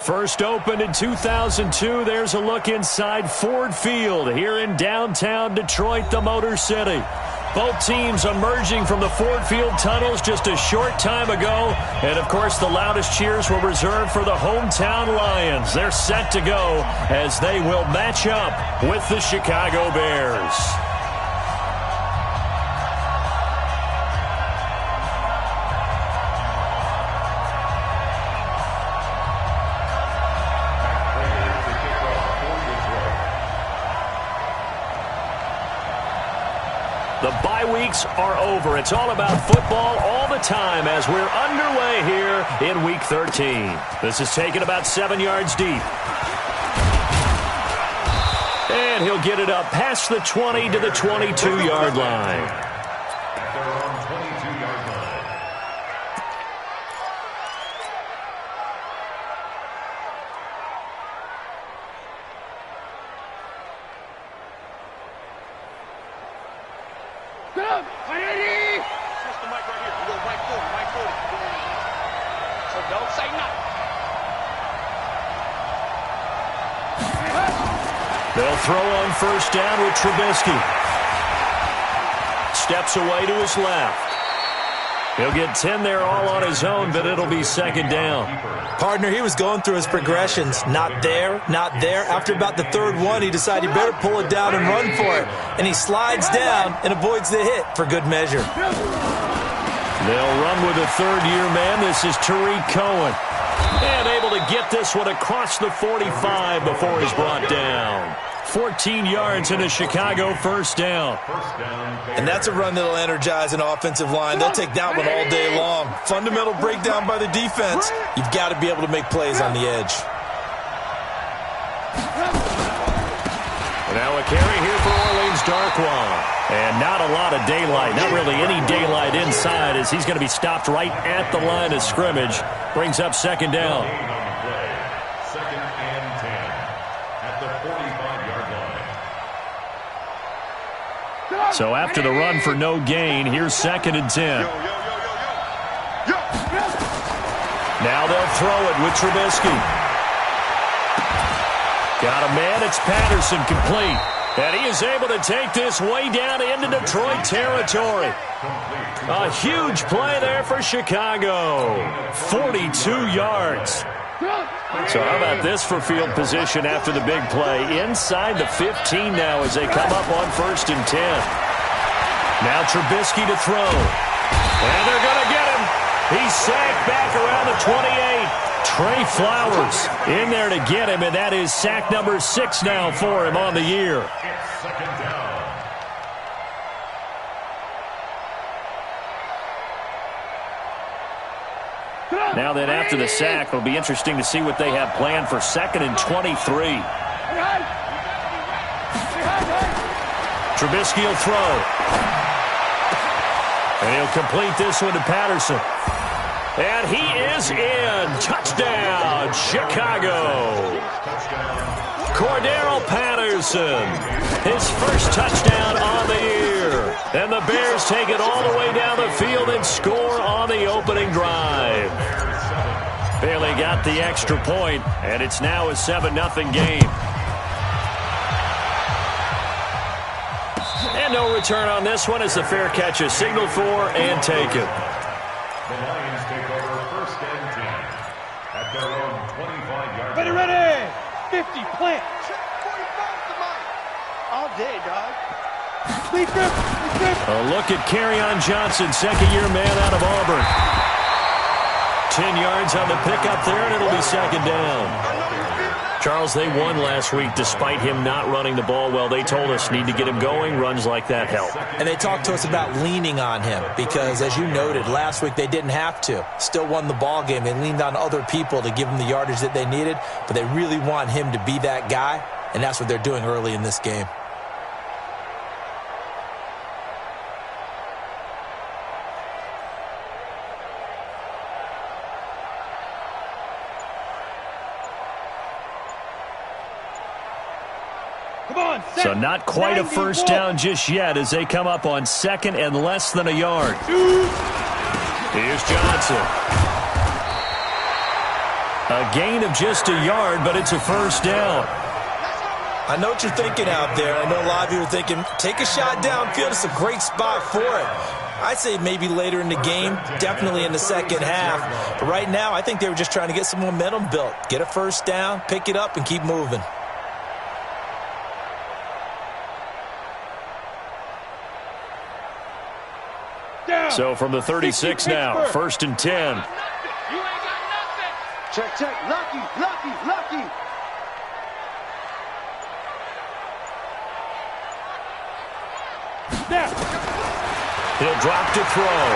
First opened in 2002, there's a look inside Ford Field here in downtown Detroit, the Motor City. Both teams emerging from the Ford Field tunnels just a short time ago. And, of course, the loudest cheers were reserved for the hometown Lions. They're set to go as they will match up with the Chicago Bears. The bye weeks are over. It's all about football all the time as we're underway here in Week 13. This is taken about 7 yards deep. And he'll get it up past the 20 to the 22-yard line. They'll throw on first down with Trubisky. Steps away to his left. He'll get 10 there all on his own, but it'll be second down. Partner, he was going through his progressions. Not there, not there. After about the third one, he decided he better pull it down and run for it. And he slides down and avoids the hit for good measure. They'll run with a third-year man. This is Tariq Cohen. And able to get this one across the 45 before he's brought down. 14 yards in a Chicago first down. And that's a run that'll energize an offensive line. They'll take that one all day long. Fundamental breakdown by the defense. You've got to be able to make plays on the edge. Now a carry here for Orleans Darkwa. And not a lot of daylight, not really any daylight inside as he's going to be stopped right at the line of scrimmage. Brings up second down. Second and 10 at the 45-yard line. So after the run for no gain, here's second and 10. Now they'll throw it with Trubisky. Got a man, it's Patterson, complete. And he is able to take this way down into Detroit territory. A huge play there for Chicago. 42 yards. So how about this for field position after the big play? Inside the 15 now as they come up on first and 10. Now Trubisky to throw. And they're going to get him. He's sacked back around the 28. Trey Flowers in there to get him, and that is sack number 6 now for him on the year. It's second down. Now then, after the sack, it'll be interesting to see what they have planned for second and 23. Trubisky will throw. And he'll complete this one to Patterson. And he is in. Touchdown, Chicago. Cordero Patterson, his first touchdown on the year. And the Bears take it all the way down the field and score on the opening drive. Bailey got the extra point, and it's now a 7-0 game. And no return on this one as the fair catch is signaled for and taken. The Lions take over first and 10 at their own 25-yard line. Ready, 50, plant. All day, dog. A look at Kerryon Johnson, second-year man out of Auburn. 10 yards on the pickup there, and it'll be second down. Charles, they won last week despite him not running the ball well. They told us need to get him going. Runs like that help. And they talked to us about leaning on him because, as you noted, last week they didn't have to. Still won the ball game. They leaned on other people to give them the yardage that they needed, but they really want him to be that guy, and that's what they're doing early in this game. So not quite a first down just yet as they come up on second and less than a yard. Here's Johnson. A gain of just a yard, but it's a first down. I know what you're thinking out there. I know a lot of you are thinking, take a shot downfield. It's a great spot for it. I'd say maybe later in the game, definitely in the second half. But right now, I think they were just trying to get some momentum built. Get a first down, pick it up, and keep moving. So from the 36 now, first and 10. You ain't got nothing. Check. Lucky. He'll drop to throw.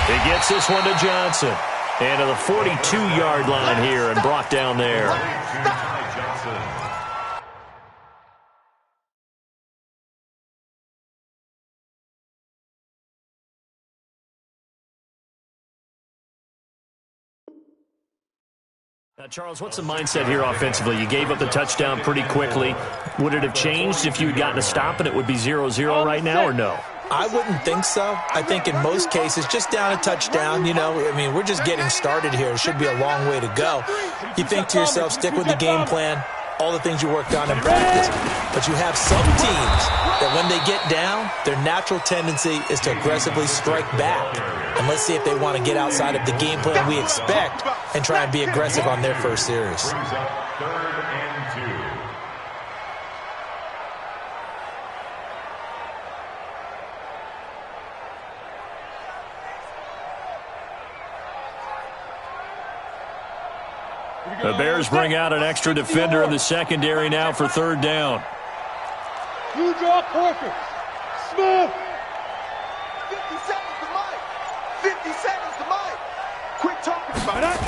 He gets this one to Johnson. And to the 42-yard line here and brought down there. Now, Charles, what's the mindset here offensively? You gave up the touchdown pretty quickly. Would it have changed if you had gotten a stop and it would be 0-0 right now, or no? I wouldn't think so. I think in most cases, just down a touchdown, we're just getting started here. It should be a long way to go. You think to yourself, stick with the game plan, all the things you worked on in practice. But you have some teams that when they get down, their natural tendency is to aggressively strike back. And let's see if they want to get outside of the game plan we expect and try and be aggressive on their first series. The Bears bring out an extra defender in the secondary now for third down. You draw Parker. Smith. 50 seconds to Mike. 50 seconds to Mike. Quit talking about it.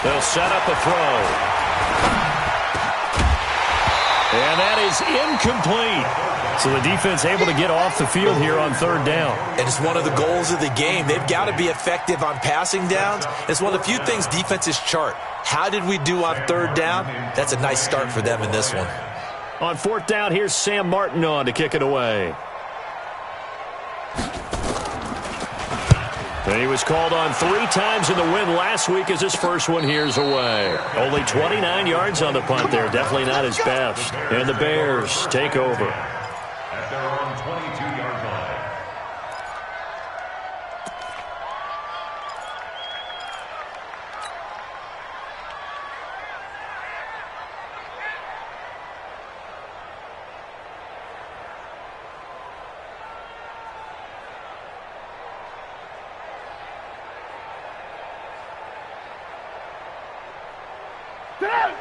They'll set up a throw. And that is incomplete. So the defense able to get off the field here on third down. And it's one of the goals of the game. They've got to be effective on passing downs. It's one of the few things defenses chart. How did we do on third down? That's a nice start for them in this one. On fourth down, here's Sam Martin on to kick it away. And he was called on 3 times in the win last week as his first one here's away. Only 29 yards on the punt there. Definitely not his best. And the Bears take over. At their own 22-yard line.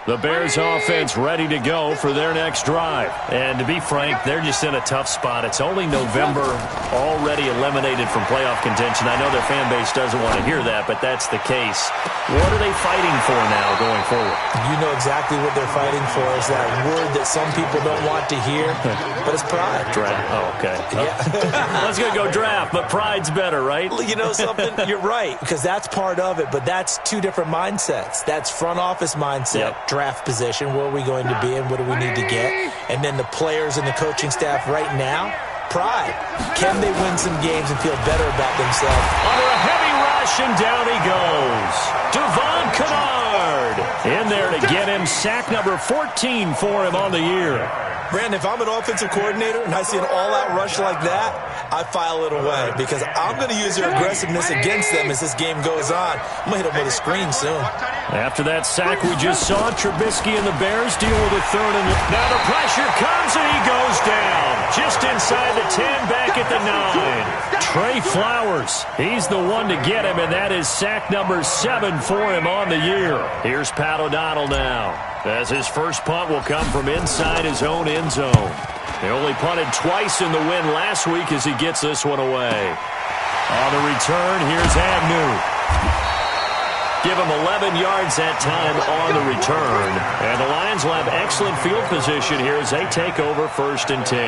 The Bears offense ready to go for their next drive. And to be frank, they're just in a tough spot. It's only November, already eliminated from playoff contention. I know their fan base doesn't want to hear that, but that's the case. What are they fighting for now going forward? You know exactly what they're fighting for. Is that word that some people don't want to hear, but it's pride. Draft. Oh, okay. Yeah. Let's go draft, but pride's better, right? You know something? You're right, because that's part of it, but that's 2 different mindsets. That's front office mindset, draft position, where are we going to be and what do we need to get? And then the players and the coaching staff right now, pride. Can they win some games and feel better about themselves? Under a heavy rush, and down he goes. Devon Kennard in there to get him sack number 14 for him on the year. Brandon, if I'm an offensive coordinator and I see an all-out rush like that, I file it away because I'm going to use their aggressiveness against them as this game goes on. I'm going to hit them with a screen soon. After that sack we just saw, Trubisky and the Bears deal with a third and now the pressure comes and he goes down. Just inside the 10, back at the 9. Trey Flowers, he's the one to get him, and that is sack number 7 for him on the year. Here's Pat O'Donnell now, as his first punt will come from inside his own end zone. They only punted twice in the win last week as he gets this one away. On the return, here's Agnew. Give him 11 yards that time on the return. And the Lions will have excellent field position here as they take over first and 10.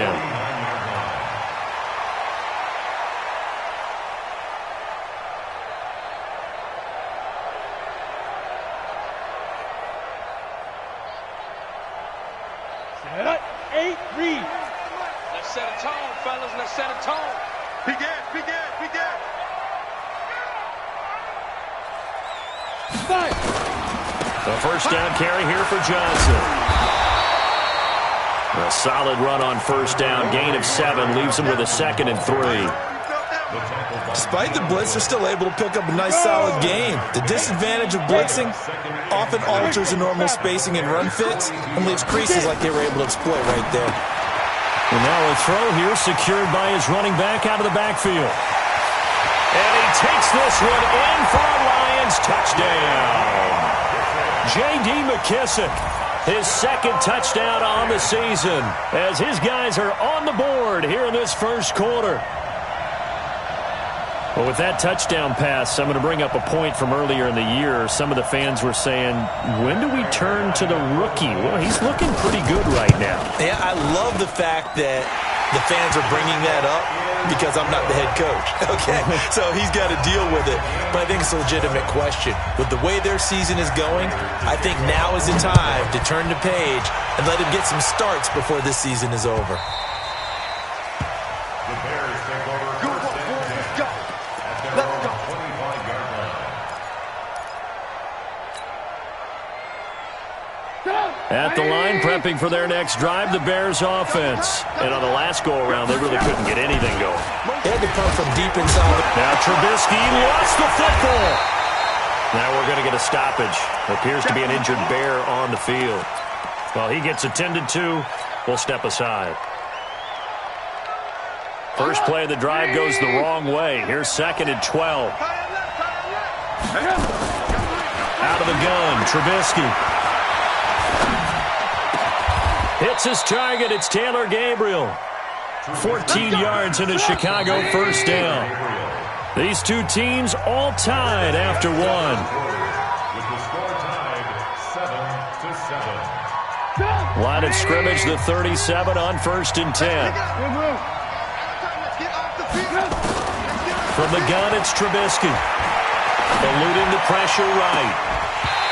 Let's set a tone, fellas. Let's set a tone. Begin. The first down carry here for Johnson. A solid run on first down. Gain of 7 leaves him with a 2nd and 3. Despite the blitz, they're still able to pick up a nice, solid gain. The disadvantage of blitzing often alters the normal spacing and run fits and leaves creases like they were able to exploit right there. And now a throw here secured by his running back out of the backfield. And he takes this one in for a Lions touchdown. J.D. McKissick, his 2nd touchdown on the season as his guys are on the board here in this first quarter. Well, with that touchdown pass, I'm going to bring up a point from earlier in the year. Some of the fans were saying, when do we turn to the rookie? Well, he's looking pretty good right now. Yeah, I love the fact that the fans are bringing that up because I'm not the head coach. Okay, so he's got to deal with it. But I think it's a legitimate question. With the way their season is going, I think now is the time to turn the page and let him get some starts before this season is over. The Bears take over. At the line, prepping for their next drive, the Bears offense. And on the last go-around, they really couldn't get anything going. They had to come from deep inside. Now Trubisky lost the football. Now we're going to get a stoppage. Appears to be an injured Bear on the field. Well, he gets attended to. We'll step aside. First play of the drive goes the wrong way. Here's 2nd and 12. Out of the gun, Trubisky. Hits his target. It's Taylor Gabriel. 14 yards and a Chicago first down. These two teams all tied after one. With the score tied 7-7. Line of scrimmage, the 37 on 1st and 10. From the gun, it's Trubisky. Eluding the pressure right.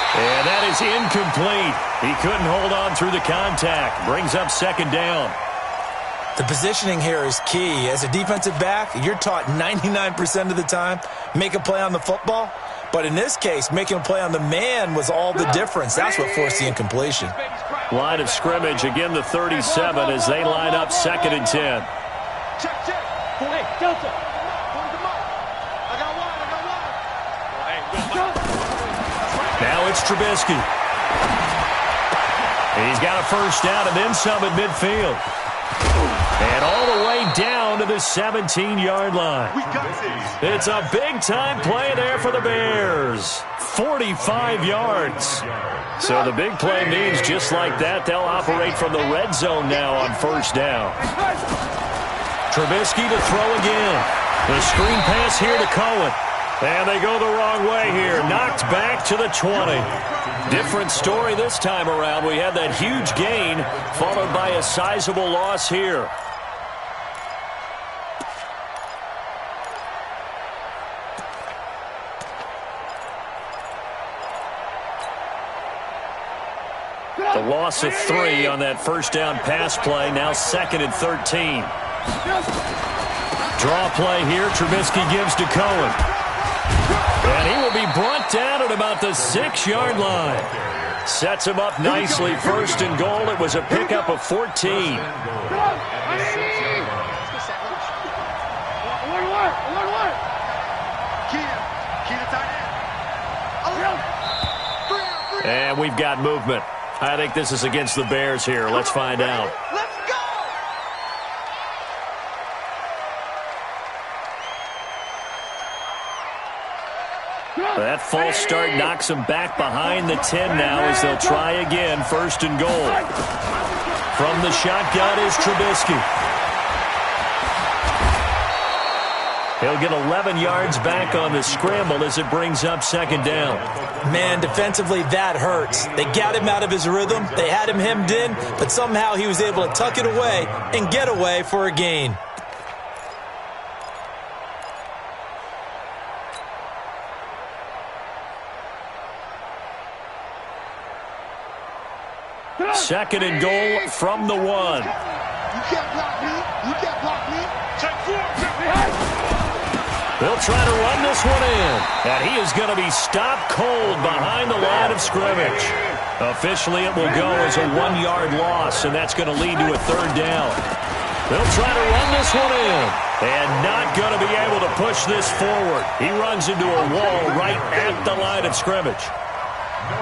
And that is incomplete. He couldn't hold on through the contact. Brings up 2nd down. The positioning here is key. As a defensive back, you're taught 99% of the time, make a play on the football. But in this case, making a play on the man was all the difference. That's what forced the incompletion. Line of scrimmage, again the 37 as they line up 2nd and 10. Check. Hey, Delta. Now it's Trubisky. He's got a first down and then some at midfield. And all the way down to the 17-yard line. It's a big-time play there for the Bears. 45 yards. So the big play means just like that, they'll operate from the red zone now on first down. Trubisky to throw again. The screen pass here to Cohen. And they go the wrong way here. Knocked back to the 20. Different story this time around. We had that huge gain followed by a sizable loss here. A loss of 3 on that first down pass play. Now 2nd and 13. Draw play here. Trubisky gives to Cohen. And he will be brought down at about the 6-yard line. Sets him up nicely. 1st and goal. It was a pickup of 14. And we've got movement. I think this is against the Bears here. Let's find out. Let's go! That false start knocks them back behind the 10 now as they'll try again. 1st and goal. From the shotgun is Trubisky. He'll get 11 yards back on the scramble as it brings up 2nd down. Man, defensively, that hurts. They got him out of his rhythm. They had him hemmed in, but somehow he was able to tuck it away and get away for a gain. Second and goal from the 1. You can't block me. You can't block me. Check 4. They'll try to run this one in. And he is going to be stopped cold behind the line of scrimmage. Officially, it will go as a 1-yard loss, and that's going to lead to a third down. They'll try to run this one in. And not going to be able to push this forward. He runs into a wall right at the line of scrimmage.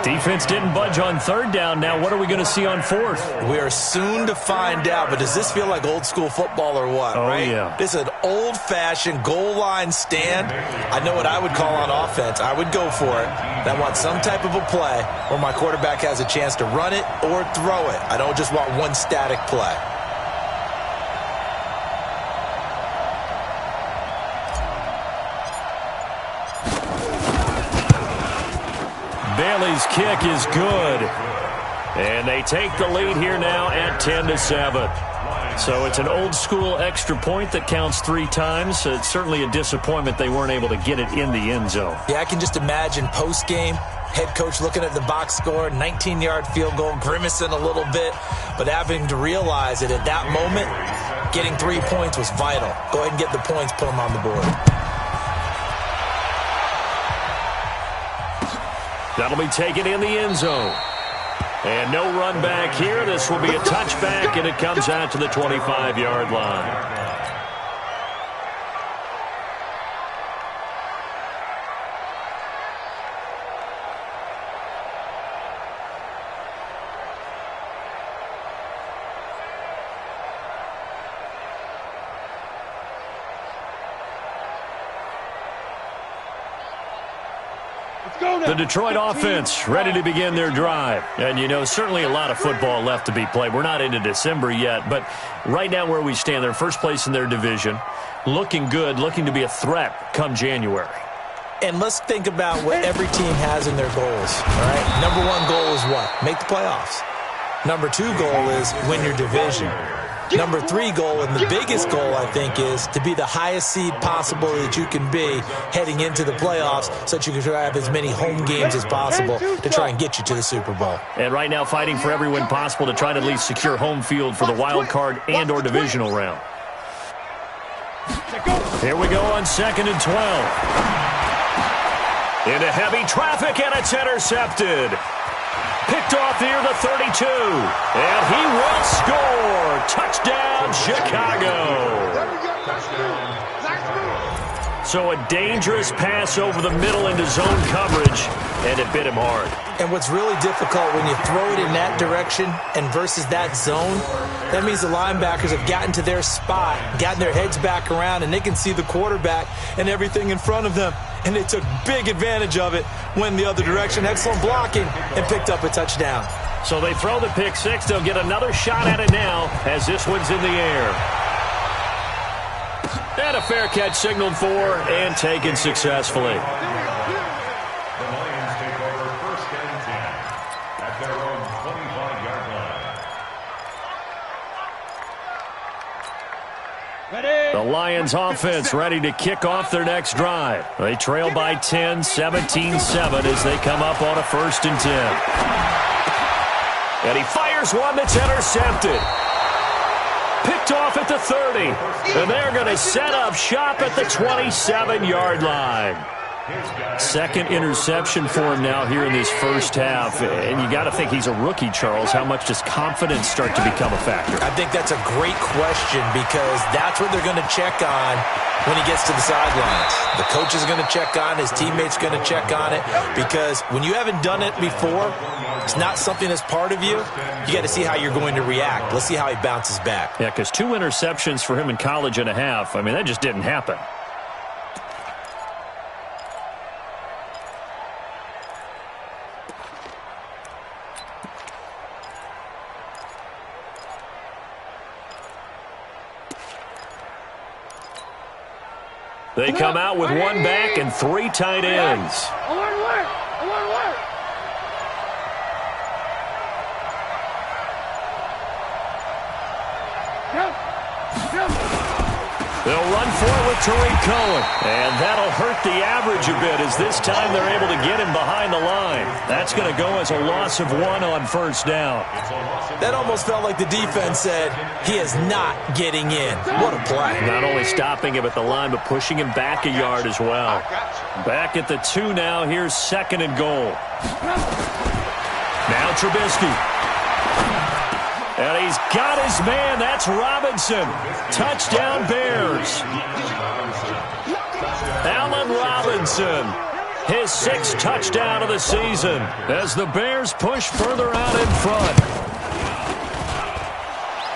Defense didn't budge on third down. Now what are we going to see on fourth? We are soon to find out, but does this feel like old school football or what? Oh, right? Yeah. This is an old-fashioned goal line stand. I know what I would call on offense. I would go for it. And I want some type of a play where my quarterback has a chance to run it or throw it. I don't just want one static play. Bailey's kick is good. And they take the lead here now at 10-7. So it's an old-school extra point that counts 3 times. It's certainly a disappointment they weren't able to get it in the end zone. Yeah, I can just imagine post-game, head coach looking at the box score, 19-yard field goal, grimacing a little bit, but having to realize that at that moment, getting 3 points was vital. Go ahead and get the points, put them on the board. That'll be taken in the end zone. And no run back here. This will be a touchback, and it comes out to the 25-yard line. The Detroit offense ready to begin their drive. And, you know, certainly a lot of football left to be played. We're not into December yet, but right now where we stand, they're first place in their division, looking good, looking to be a threat come January. And let's think about what every team has in their goals, all right? Number 1 goal is what? Make the playoffs. Number 2 goal is win your division. Number 3 goal, and the biggest goal, I think, is to be the highest seed possible that you can be heading into the playoffs so that you can have as many home games as possible to try and get you to the Super Bowl. And right now fighting for every win possible to try to at least secure home field for the wild card and or divisional round. Here we go on 2nd and 12. Into heavy traffic, and it's intercepted. Picked off near the 32. And he will score. Touchdown, Chicago. So a dangerous pass over the middle into zone coverage, and it bit him hard. And what's really difficult when you throw it in that direction and versus that zone, that means the linebackers have gotten to their spot, gotten their heads back around, and they can see the quarterback and everything in front of them. And they took big advantage of it, went the other direction, excellent blocking, and picked up a touchdown. So they throw the pick six. They'll get another shot at it now as this one's in the air. And a fair catch signaled for and taken successfully. The Lions take over 1st and 10 at their own 25-yard line. Ready. The Lions offense ready to kick off their next drive. They trail by 10, 17-7 as they come up on a 1st and 10. And he fires one that's intercepted. Picked off at the 30. And they're going to set up shop at the 27-yard line. Second interception for him now here in this first half. And you got to think he's a rookie, Charles. How much does confidence start to become a factor? I think that's a great question because that's what they're going to check on when he gets to the sidelines. The coach is going to check on, his teammates going to check on it because when you haven't done it before, it's not something that's part of you. You got to see how you're going to react. Let's see how he bounces back. Yeah, because 2 interceptions for him in college and a half. I mean, that just didn't happen. They come out with 1 back and 3 tight ends. I want to work. I want to work. They'll run for it with Tariq Cohen. And that'll hurt the average a bit as this time they're able to get him behind the line. That's going to go as a loss of 1 on first down. That almost felt like the defense said, he is not getting in. What a play. Not only stopping him at the line, but pushing him back a yard as well. Back at the 2 now. Here's 2nd and goal. Now Trubisky. And he's got his man. That's Robinson. Touchdown Bears. Allen Robinson. His 6th touchdown of the season as the Bears push further out in front.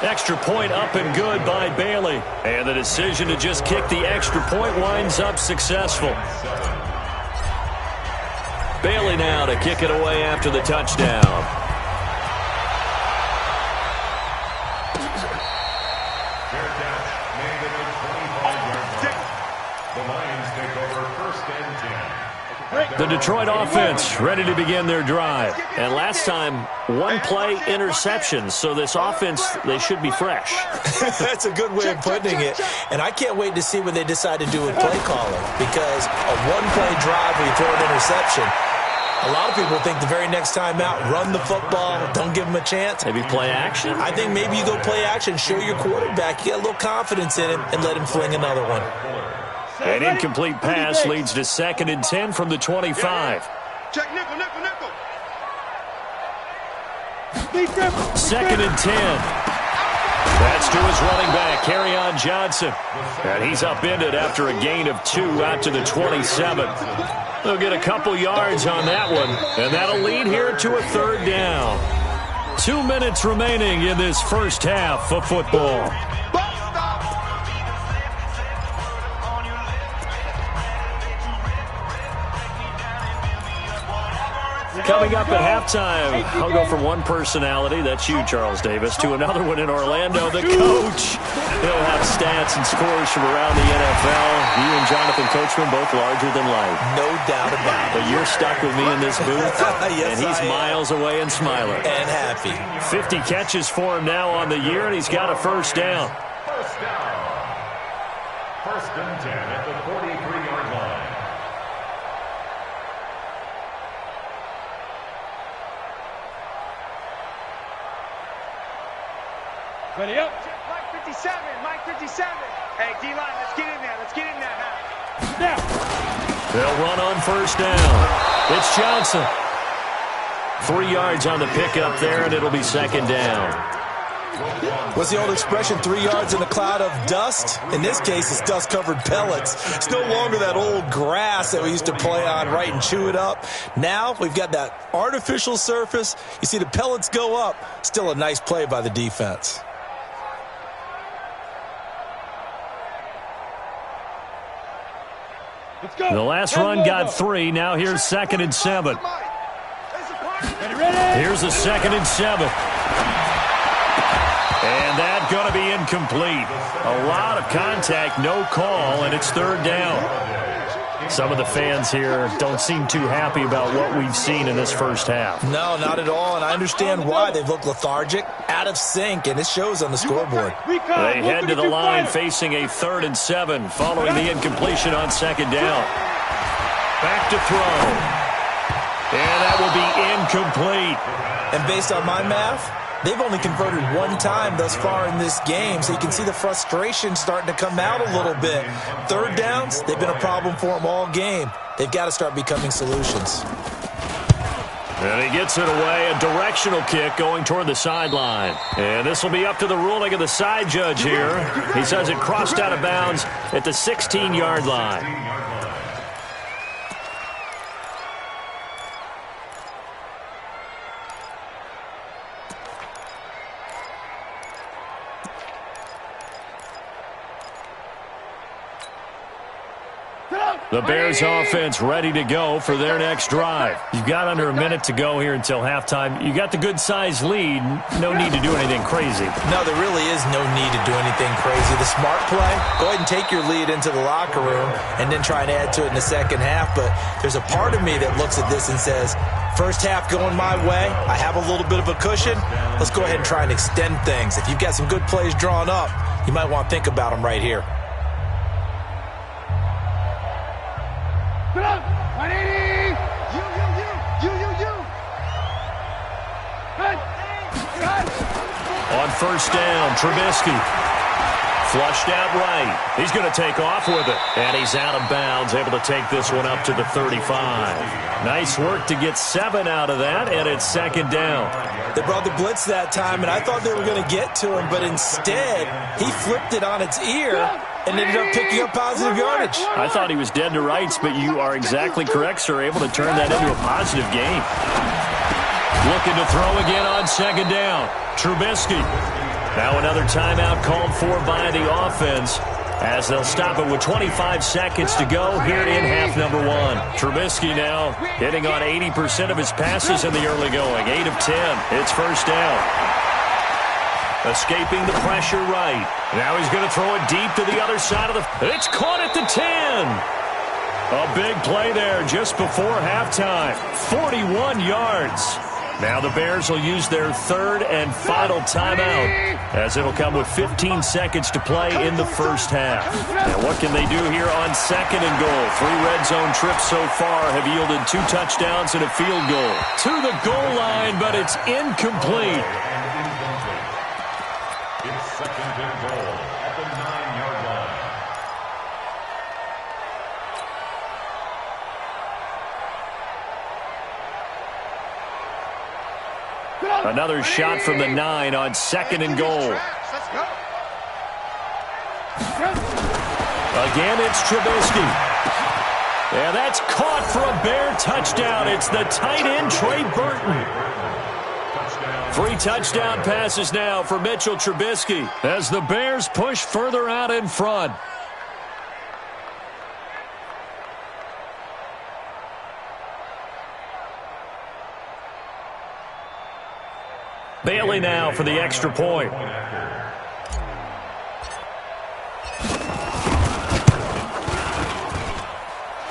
Extra point up and good by Bailey. And the decision to just kick the extra point winds up successful. Bailey now to kick it away after the touchdown. The Detroit offense ready to begin their drive. And last time, 1-play interception. So this offense, they should be fresh. That's a good way of putting it. And I can't wait to see what they decide to do with play calling. Because a 1-play drive where you throw an interception, a lot of people think the very next time out, run the football, don't give them a chance. Maybe play action? I think maybe you go play action, show your quarterback, you get a little confidence in him, and let him fling another one. An incomplete pass leads to 2nd and 10 from the 25. Check nickel, nickel, nickel. 2nd and 10. That's to his running back, Kerryon Johnson. And he's upended after a gain of 2 out to the 27. They'll get a couple yards on that one, and that'll lead here to a 3rd down. 2 minutes remaining in this first half of football. Coming up at halftime, I'll go from one personality, that's you, Charles Davis, to another one in Orlando, the coach. He'll have stats and scores from around the NFL. You and Jonathan Coachman, both larger than life. No doubt about it. But you're stuck with me in this booth, yes, and he's miles away and smiling. And happy. 50 catches for him now on the year, and he's got a first down. First down. 1st and 10 at the 43-yard line. Ready up. Mike 57, Mike 57. Hey, D-line, let's get in there. Let's get in there now. Now. They'll run on first down. It's Johnson. 3 yards on the pickup there, and it'll be 2nd down. What's the old expression, 3 yards in a cloud of dust? In this case, it's dust-covered pellets. It's no longer that old grass that we used to play on, right, and chew it up. Now we've got that artificial surface. You see the pellets go up. Still a nice play by the defense. Let's go. The last run got 3. Now here's 2nd and 7. Ready. Here's a 2nd and 7. And that's going to be incomplete. A lot of contact, no call, and it's 3rd down. Some of the fans here don't seem too happy about what we've seen in this first half. No, not at all, and I understand why. They've looked lethargic, out of sync, and it shows on the scoreboard. They head to the line facing a 3rd and 7 following the incompletion on 2nd down. Back to throw. And that will be incomplete. And based on my math, they've only converted 1 time thus far in this game, so you can see the frustration starting to come out a little bit. 3rd downs, they've been a problem for them all game. They've got to start becoming solutions. And he gets it away, a directional kick going toward the sideline. And this will be up to the ruling of the side judge here. He says it crossed out of bounds at the 16-yard line. The Bears offense ready to go for their next drive. You've got under a minute to go here until halftime. You got the good-sized lead. No need to do anything crazy. No, there really is no need to do anything crazy. The smart play, go ahead and take your lead into the locker room and then try and add to it in the second half. But there's a part of me that looks at this and says, first half going my way, I have a little bit of a cushion. Let's go ahead and try and extend things. If you've got some good plays drawn up, you might want to think about them right here. 180. You. Cut. On first down, Trubisky. Flushed out right. He's going to take off with it. And he's out of bounds, able to take this one up to the 35. Nice work to get 7 out of that, and it's second down. They brought the blitz that time, and I thought they were going to get to him, but instead, he flipped it on its ear and ended up picking up positive yardage. I thought he was dead to rights, but you are exactly correct, sir. Able to turn that into a positive gain. Looking to throw again on second down. Trubisky. Now another timeout called for by the offense as they'll stop it with 25 seconds to go here in half number 1. Trubisky now hitting on 80% of his passes in the early going. 8 of 10. It's first down. Escaping the pressure right. Now he's going to throw it deep to the other side of the... It's caught at the 10. A big play there just before halftime. 41 yards. Now the Bears will use their third and final timeout as it'll come with 15 seconds to play in the first half. Now what can they do here on second and goal? 3 red zone trips so far have yielded 2 touchdowns and a field goal. To the goal line, but it's incomplete. It's second and goal at the 9-yard line. Another shot from the 9 on second and goal. Let's go. Again, it's Trubisky. Yeah, that's caught for a Bear touchdown. It's the tight end, Trey Burton. 3 touchdown passes now for Mitchell Trubisky as the Bears push further out in front. Bailey now for the extra point.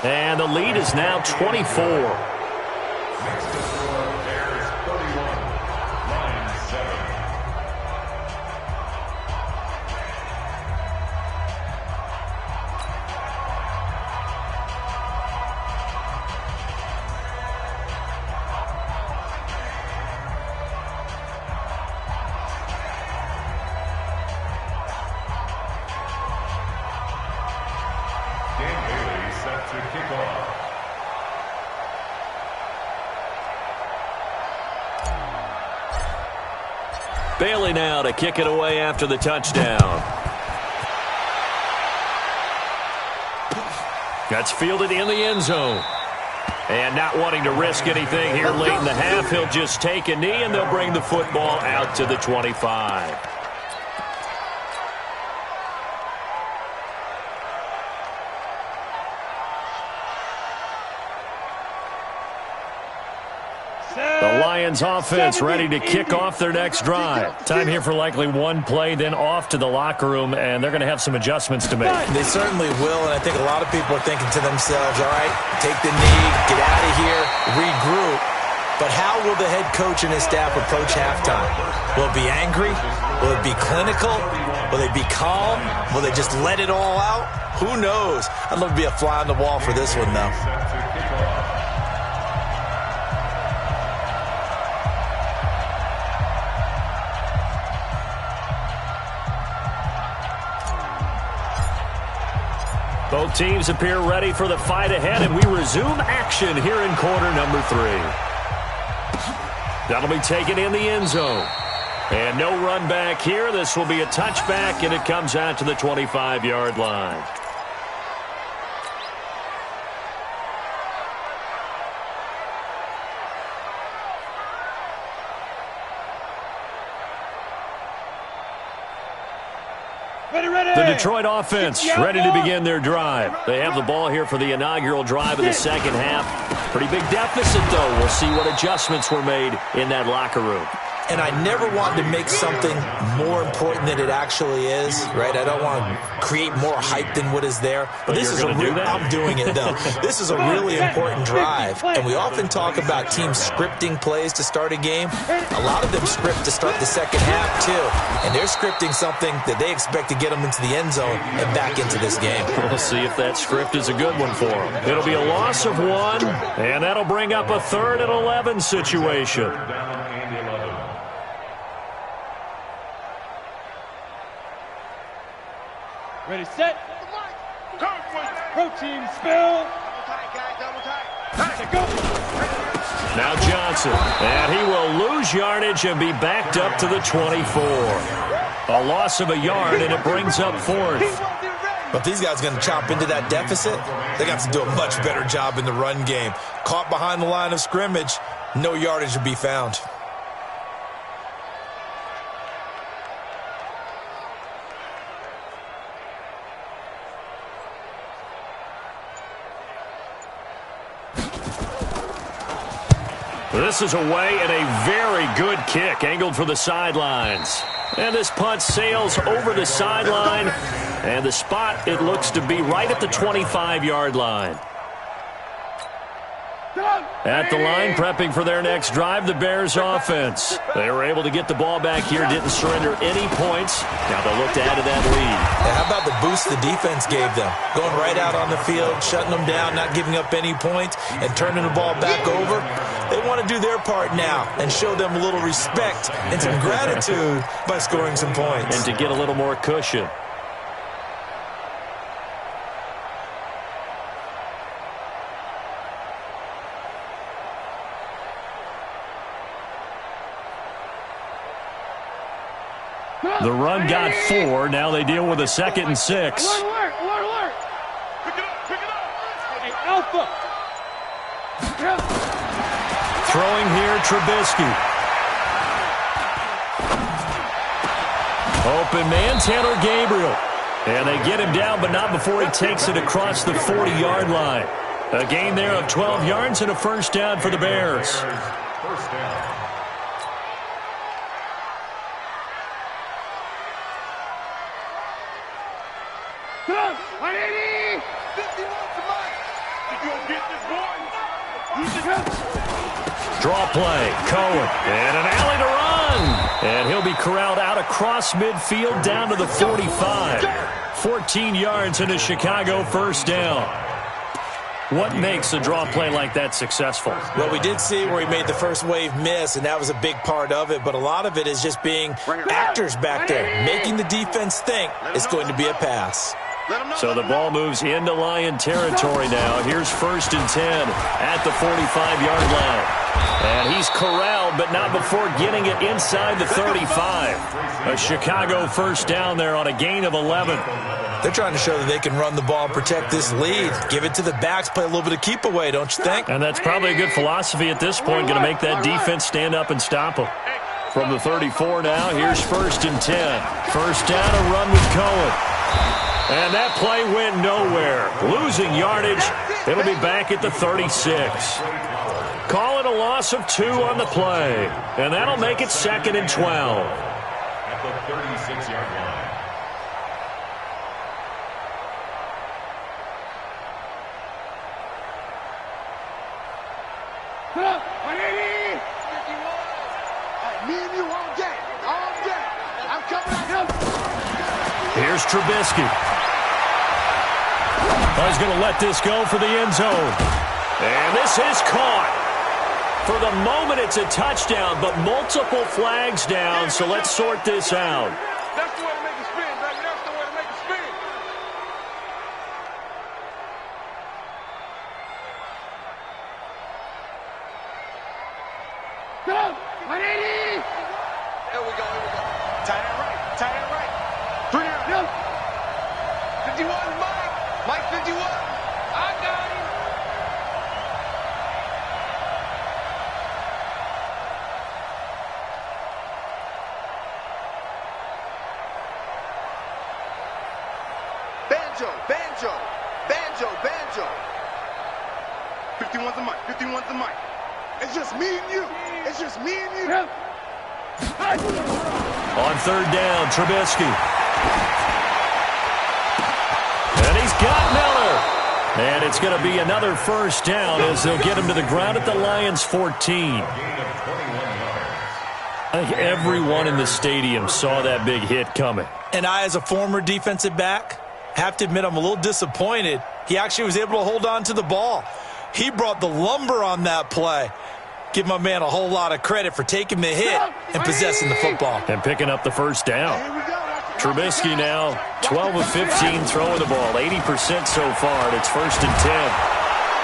And the lead is now 24. Bailey now to kick it away after the touchdown. That's fielded in the end zone. And not wanting to risk anything here late in the half, he'll just take a knee and they'll bring the football out to the 25. The Lions offense ready to kick off their next drive. Time here for likely one play, then off to the locker room, and they're going to have some adjustments to make. They certainly will, and I think a lot of people are thinking to themselves, all right, take the knee, get out of here, regroup. But how will the head coach and his staff approach halftime? Will it be angry? Will it be clinical? Will they be calm? Will they just let it all out? Who knows? I'd love to be a fly on the wall for this one, though. Both teams appear ready for the fight ahead, and we resume action here in quarter number 3. That'll be taken in the end zone. And no run back here. This will be a touchback, and it comes out to the 25-yard line. The Detroit offense ready to begin their drive. They have the ball here for the inaugural drive of the second half. Pretty big deficit, though. We'll see what adjustments were made in that locker room. and I never want to make something more important than it actually is, right? I don't want to create more hype than what is there. But this is I'm doing it, though. This is a really important drive, and we often talk about teams scripting plays to start a game. A lot of them script to start the second half, too, and they're scripting something that they expect to get them into the end zone and back into this game. We'll see if that script is a good one for them. It'll be a loss of 1, and that'll bring up a 3rd and 11 situation. Ready, set. Protein spill. Go. Now Johnson, and he will lose yardage and be backed up to the 24. A loss of a yard, and it brings up 4th. But if these guys are going to chop into that deficit, they got to do a much better job in the run game. Caught behind the line of scrimmage, no yardage to be found. This is away and a very good kick angled for the sidelines. And this punt sails over the sideline. And the spot, it looks to be right at the 25-yard line. At the line, prepping for their next drive, the Bears offense. They were able to get the ball back here, didn't surrender any points. Now they'll look to add to that lead. Yeah, how about the boost the defense gave them? Going right out on the field, shutting them down, not giving up any points, and turning the ball back over. They want to do their part now and show them a little respect and some gratitude by scoring some points. And to get a little more cushion. The run got 4. Now they deal with a 2nd and 6. Alert. Pick it up. Hey, Alpha. Throwing here, Trubisky. Open man, Taylor Gabriel. And they get him down, but not before he takes it across the 40-yard line. A gain there of 12 yards and a 1st down for the Bears. First down. Draw play, Cohen, and an alley to run. And he'll be corralled out across midfield down to the 45. 14 yards and a Chicago 1st down. What makes a draw play like that successful? Well, we did see where he made the first wave miss, and that was a big part of it. But a lot of it is just being actors back there, making the defense think it's going to be a pass. So the ball moves into Lion territory now. Here's 1st and 10 at the 45-yard line. And he's corralled, but not before getting it inside the 35. A Chicago 1st down there on a gain of 11. They're trying to show that they can run the ball and protect this lead. Give it to the backs, play a little bit of keep away, don't you think? And that's probably a good philosophy at this point, going to make that defense stand up and stop them. From the 34 now, here's 1st and 10. 1st down, a run with Cohen. And that play went nowhere. Losing yardage. It'll be back at the 36. Call it a loss of 2 on the play. And that'll make it 2nd and 12. At the 36-yard line. Me and you all day. I'm coming out. Here's Trubisky. He's going to let this go for the end zone. And this is caught. For the moment, it's a touchdown, but multiple flags down, so let's sort this out. That's the way to make it spin, baby. That's the way to make it spin. Go! 180! There we go. Tight end right. 3 down. 51, Mike 51. I got him. Banjo. 51's the Mike. It's just me and you. On third down, Trubisky. And he's got Miller. And it's going to be another first down as they'll get him to the ground at the Lions' 14. I think everyone in the stadium saw that big hit coming. And I, as a former defensive back, have to admit I'm a little disappointed. He actually was able to hold on to the ball. He brought the lumber on that play. Give my man a whole lot of credit for taking the hit and possessing the football. And picking up the first down. Trubisky now 12 of 15 throwing the ball, 80% so far, and it's 1st and 10.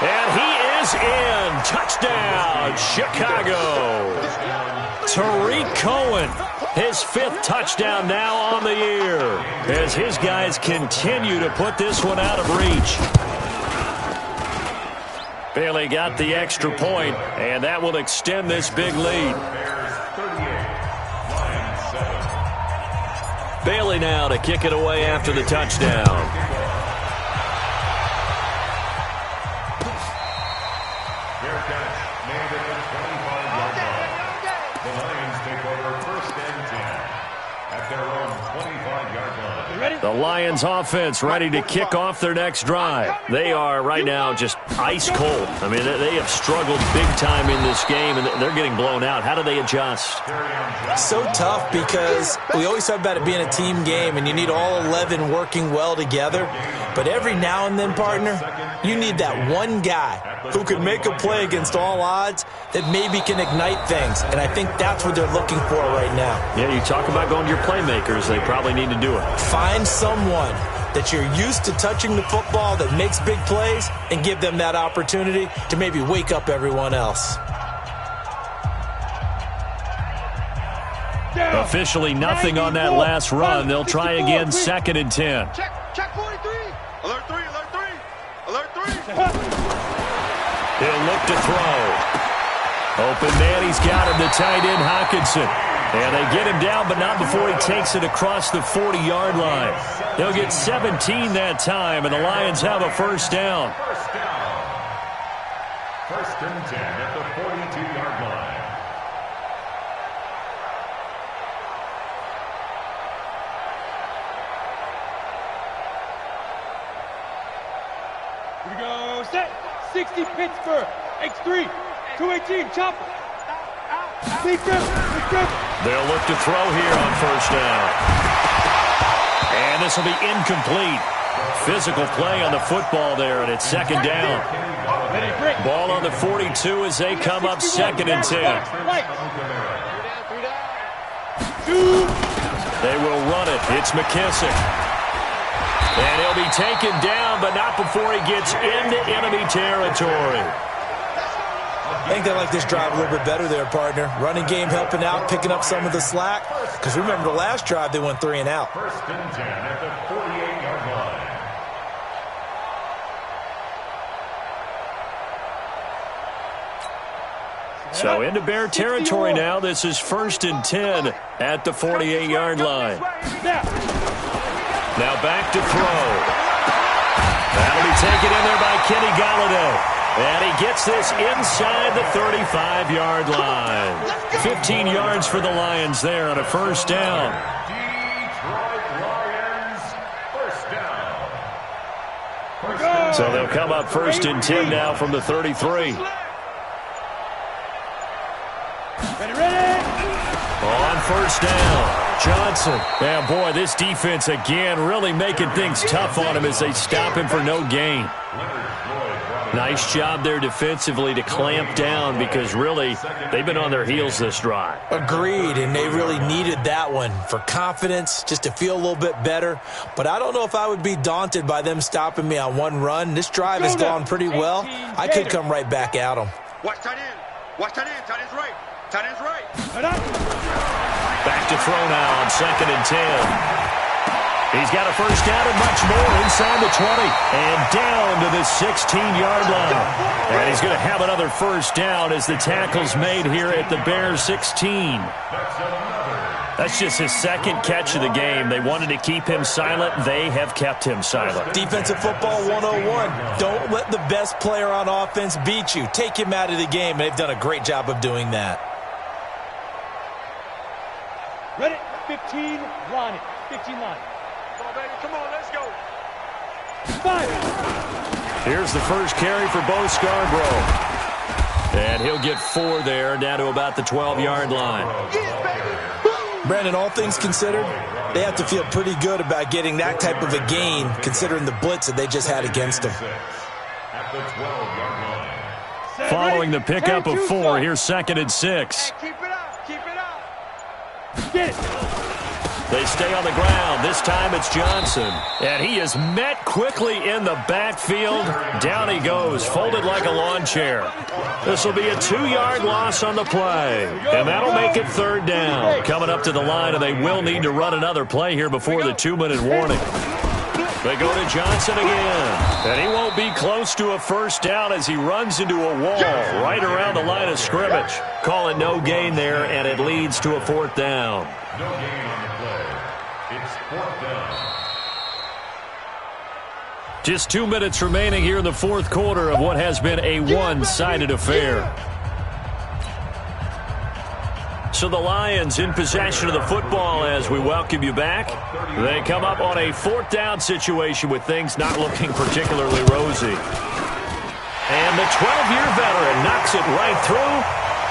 And he is in. Touchdown, Chicago. Tariq Cohen, his 5th touchdown now on the year, as his guys continue to put this one out of reach. Bailey got the extra point, and that will extend this big lead. Bailey now to kick it away after the touchdown. The Lions offense ready to kick off their next drive. They are right now just ice cold. I mean, they have struggled big time in this game, and they're getting blown out. How do they adjust? So tough because we always talk about it being a team game, and you need all 11 working well together. But every now and then, partner, you need that one guy who can make a play against all odds that maybe can ignite things. And I think that's what they're looking for right now. Yeah, you talk about going to your playmakers. They probably need to do it. Find someone that you're used to touching the football that makes big plays and give them that opportunity to maybe wake up everyone else. Officially nothing on that last run. They'll try again, 2nd and 10. Check 43. Alert 3, alert 3. Alert 3. He'll look to throw. Open man, he's got him, the tight end, Hockenson. And they get him down, but not before he takes it across the 40-yard line. They'll get 17 that time, and the Lions have a first down. First down. 1st and 10 at the 42-yard line. Here we go. Set. 60 Pittsburgh. X3. 218. Chopper. Big trip. Big trip. They'll look to throw here on first down. And this will be incomplete. Physical play on the football there, and it's 2nd down. Ball on the 42 as they come up 2nd and 10. They will run it. It's McKissick. And he'll be taken down, but not before he gets into enemy territory. I think they like this drive a little bit better there, partner. Running game helping out, picking up some of the slack. Because remember, the last drive, they went 3 and out. 1st and 10 at the 48-yard line. So into Bear territory now. This is 1st and 10 at the 48-yard line. Now back to throw. That'll be taken in there by Kenny Golladay. And he gets this inside the 35-yard line. 15 yards for the Lions there on a first down. Detroit Lions, first down. So they'll come up 1st and 10 now from the 33. Ready. On first down, Johnson. And boy, this defense again really making things tough on him as they stop him for no gain. Nice job there defensively to clamp down because really they've been on their heels this drive. Agreed, and they really needed that one for confidence, just to feel a little bit better. But I don't know if I would be daunted by them stopping me on one run. This drive has gone pretty well. I could come right back at them. Watch tight end. Watch tight end. Tight end's right. Tight end's right. Back to throw now on 2nd and 10. He's got a first down and much more inside the 20 and down to the 16-yard line. And he's going to have another first down as the tackle's made here at the Bears 16. That's just his 2nd catch of the game. They wanted to keep him silent. They have kept him silent. Defensive football 101. Don't let the best player on offense beat you. Take him out of the game, and they've done a great job of doing that. Ready? 15, line it. 15 line. Come on, baby. Come on, let's go. 5. Here's the first carry for Bo Scarborough. And he'll get 4 there, down to about the 12-yard line. Yeah, baby. Brandon, all things considered, they have to feel pretty good about getting that type of a gain, considering the blitz that they just had against them. At the 12-yard line. Following the pickup of 4, here's 2nd and 6. Keep it up. Keep it up. Get it. They stay on the ground. This time it's Johnson. And he is met quickly in the backfield. Down he goes, folded like a lawn chair. This will be a 2-yard loss on the play. And that'll make it 3rd down. Coming up to the line, and they will need to run another play here before the 2-minute warning. They go to Johnson again. And he won't be close to a 1st down as he runs into a wall right around the line of scrimmage. Call it no gain there, and it leads to a 4th down. No gain on the play. It's 4th down. Just 2 minutes remaining here in the 4th quarter of what has been a one-sided affair. So the Lions in possession of the football as we welcome you back. They come up on a 4th down situation with things not looking particularly rosy. And the 12-year veteran knocks it right through.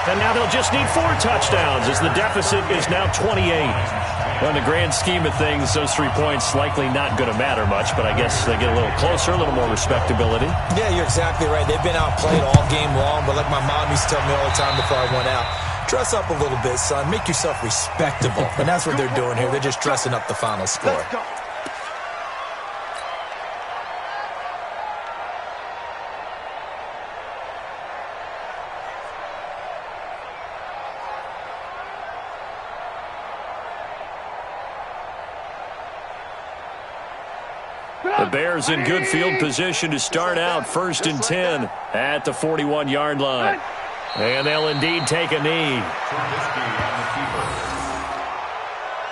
And now they'll just need 4 touchdowns as the deficit is now 28. Well, in the grand scheme of things, those 3 points likely not going to matter much, but I guess they get a little closer, a little more respectability. Yeah, you're exactly right. They've been outplayed all game long, but like my mom used to tell me all the time before I went out, dress up a little bit, son. Make yourself respectable. And that's what they're doing here. They're just dressing up the final score. Let's go. The Bears in good field position to start out 1st and 10 at the 41-yard line. And they'll indeed take a knee. Trubisky on the keeper.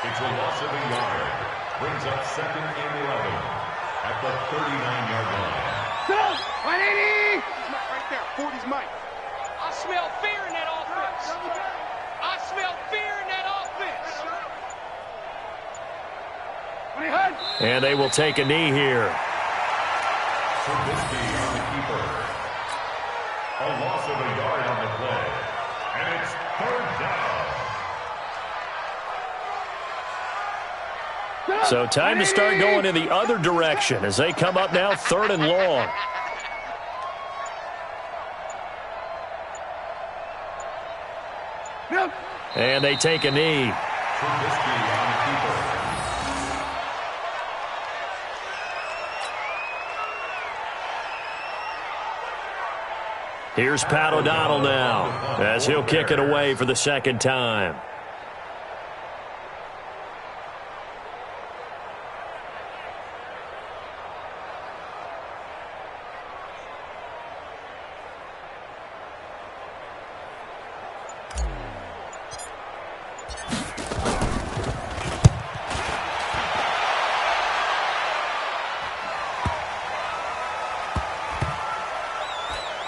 It's a loss of a yard. Brings up 2nd and 11 at the 39-yard line. 180. Right there. 40's Mike. I smell fear in that offense. I smell fear in that offense. And they will take a knee here. Trubisky on the keeper. A loss of a yard on the play. And it's 3rd down. So time to start going in the other direction as they come up now 3rd and long. And they take a knee. Trubisky on the keeper. Here's Pat O'Donnell now as he'll kick it away for the 2nd time.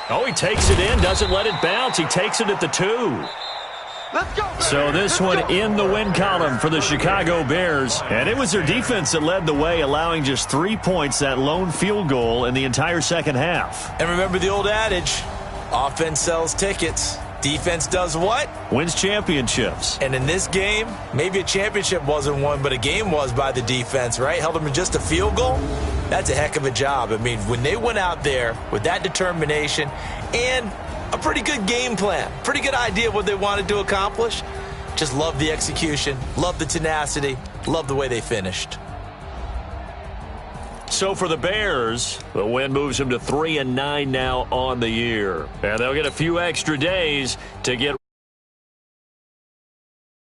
Oh, he takes it in, doesn't let it bounce. He takes it at the 2. Let's go. So this one in the win column for the Chicago Bears. And it was their defense that led the way, allowing just 3 points, that lone field goal in the entire 2nd half. And remember the old adage, offense sells tickets. Defense does what? Wins championships. And in this game, maybe a championship wasn't won, but a game was by the defense, right? Held them to just a field goal. That's a heck of a job. I mean, when they went out there with that determination and a pretty good game plan, pretty good idea of what they wanted to accomplish, just love the execution, love the tenacity, love the way they finished. So for the Bears, the win moves them to 3-9 now on the year. And they'll get a few extra days to get